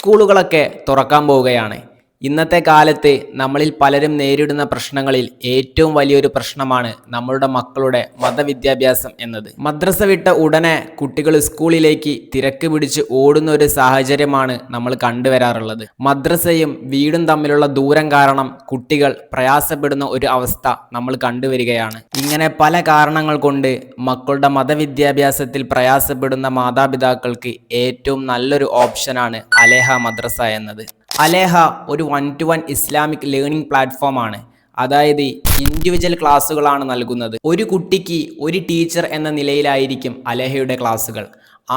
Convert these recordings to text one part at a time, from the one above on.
സ്കൂളുകളൊക്കെ തുറക്കാൻ പോവുകയാണ്. ഇന്നത്തെ കാലത്ത് നമ്മളിൽ പലരും നേരിടുന്ന പ്രശ്നങ്ങളിൽ ഏറ്റവും വലിയൊരു പ്രശ്നമാണ് നമ്മളുടെ മക്കളുടെ മതവിദ്യാഭ്യാസം എന്നത്. മദ്രസ വിട്ട ഉടനെ കുട്ടികൾ സ്കൂളിലേക്ക് തിരക്ക് പിടിച്ച് ഓടുന്ന ഒരു സാഹചര്യമാണ് നമ്മൾ കണ്ടുവരാറുള്ളത്. മദ്രസയും വീടും തമ്മിലുള്ള ദൂരം കാരണം കുട്ടികൾ പ്രയാസപ്പെടുന്ന ഒരു അവസ്ഥ നമ്മൾ കണ്ടുവരികയാണ്. ഇങ്ങനെ പല കാരണങ്ങൾ കൊണ്ട് മക്കളുടെ മതവിദ്യാഭ്യാസത്തിൽ പ്രയാസപ്പെടുന്ന മാതാപിതാക്കൾക്ക് ഏറ്റവും നല്ലൊരു ഓപ്ഷനാണ് അലേഹ മദ്രസ എന്നത്. അലേഹ ഒരു 1-to-1 ഇസ്ലാമിക് ലേണിംഗ് പ്ലാറ്റ്ഫോമാണ്. അതായത് ഇൻഡിവിജ്വൽ ക്ലാസ്സുകളാണ് നൽകുന്നത്. ഒരു കുട്ടിക്ക് ഒരു ടീച്ചർ എന്ന നിലയിലായിരിക്കും അലേഹയുടെ ക്ലാസ്സുകൾ.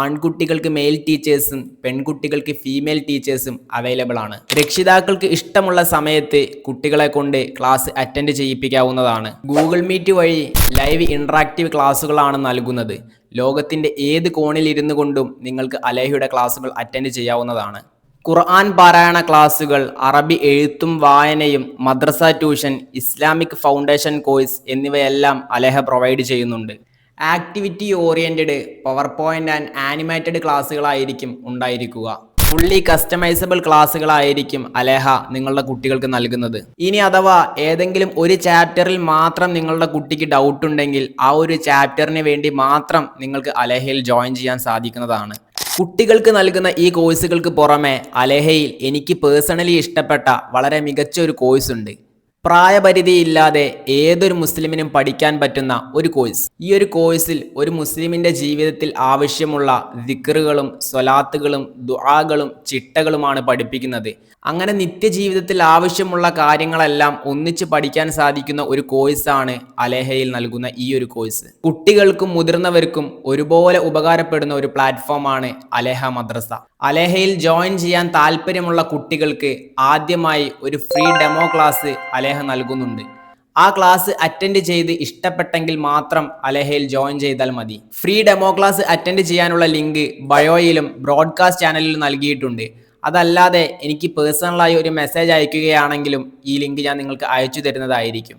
ആൺകുട്ടികൾക്ക് മെയിൽ ടീച്ചേഴ്സും പെൺകുട്ടികൾക്ക് ഫീമെയിൽ ടീച്ചേഴ്സും അവൈലബിൾ ആണ്. രക്ഷിതാക്കൾക്ക് ഇഷ്ടമുള്ള സമയത്ത് കുട്ടികളെ കൊണ്ട് ക്ലാസ് അറ്റൻഡ് ചെയ്യിപ്പിക്കാവുന്നതാണ്. ഗൂഗിൾ മീറ്റ് വഴി ലൈവ് ഇൻട്രാക്റ്റീവ് ക്ലാസ്സുകളാണ് നൽകുന്നത്. ലോകത്തിൻ്റെ ഏത് കോണിൽ ഇരുന്നു കൊണ്ടും നിങ്ങൾക്ക് അലേഹയുടെ ക്ലാസ്സുകൾ അറ്റൻഡ് ചെയ്യാവുന്നതാണ്. ഖുർആൻ പാരായണ ക്ലാസുകൾ, അറബി എഴുത്തും വായനയും, മദ്രസ ട്യൂഷൻ, ഇസ്ലാമിക് ഫൗണ്ടേഷൻ കോഴ്സ് എന്നിവയെല്ലാം അലേഹ പ്രൊവൈഡ് ചെയ്യുന്നുണ്ട്. Activity oriented, power point and animated ക്ലാസ്സുകളായിരിക്കും ഉണ്ടായിരിക്കുക. ഫുള്ളി കസ്റ്റമൈസബിൾ ക്ലാസ്സുകളായിരിക്കും അലേഹ നിങ്ങളുടെ കുട്ടികൾക്ക് നൽകുന്നത്. ഇനി അഥവാ ഏതെങ്കിലും ഒരു ചാപ്റ്ററിൽ മാത്രം നിങ്ങളുടെ കുട്ടിക്ക് ഡൗട്ട് ഉണ്ടെങ്കിൽ ആ ഒരു ചാപ്റ്ററിന് വേണ്ടി മാത്രം നിങ്ങൾക്ക് അലേഹയിൽ ജോയിൻ ചെയ്യാൻ സാധിക്കുന്നതാണ്. കുട്ടികൾക്ക് നൽകുന്ന ഈ കോഴ്സുകൾക്ക് പുറമെ അലേഹയിൽ എനിക്ക് പേഴ്സണലി ഇഷ്ടപ്പെട്ട വളരെ മികച്ച ഒരു കോഴ്സ് ഉണ്ട്. പ്രായപരിധിയില്ലാതെ ഏതൊരു മുസ്ലിമിനും പഠിക്കാൻ പറ്റുന്ന ഒരു കോഴ്സ്. ഈ ഒരു കോഴ്സിൽ ഒരു മുസ്ലിമിൻ്റെ ജീവിതത്തിൽ ആവശ്യമുള്ള ദിക്റുകളും സ്വലാത്തുകളും ദുആകളും ചിട്ടകളുമാണ് പഠിപ്പിക്കുന്നത്. അങ്ങനെ നിത്യജീവിതത്തിൽ ആവശ്യമുള്ള കാര്യങ്ങളെല്ലാം ഒന്നിച്ച് പഠിക്കാൻ സാധിക്കുന്ന ഒരു കോഴ്സാണ് അലേഹയിൽ നൽകുന്ന ഈ ഒരു കോഴ്സ്. കുട്ടികൾക്കും മുതിർന്നവർക്കും ഒരുപോലെ ഉപകാരപ്പെടുന്ന ഒരു പ്ലാറ്റ്ഫോമാണ് അലേഹ മദ്രസ. അലേഹയിൽ ജോയിൻ ചെയ്യാൻ താല്പര്യമുള്ള കുട്ടികൾക്ക് ആദ്യമായി ഒരു ഫ്രീ ഡെമോ ക്ലാസ് അലേഹ നൽകുന്നുണ്ട്. ആ ക്ലാസ് അറ്റൻഡ് ചെയ്ത് ഇഷ്ടപ്പെട്ടെങ്കിൽ മാത്രം അലേഹയിൽ ജോയിൻ ചെയ്താൽ മതി. ഫ്രീ ഡെമോ ക്ലാസ് അറ്റൻഡ് ചെയ്യാനുള്ള ലിങ്ക് ബയോയിലും ബ്രോഡ്കാസ്റ്റ് ചാനലിലും നൽകിയിട്ടുണ്ട്. അതല്ലാതെ എനിക്ക് പേഴ്സണലായി ഒരു മെസ്സേജ് അയക്കുകയാണെങ്കിലും ഈ ലിങ്ക് ഞാൻ നിങ്ങൾക്ക് അയച്ചു തരുന്നതായിരിക്കും.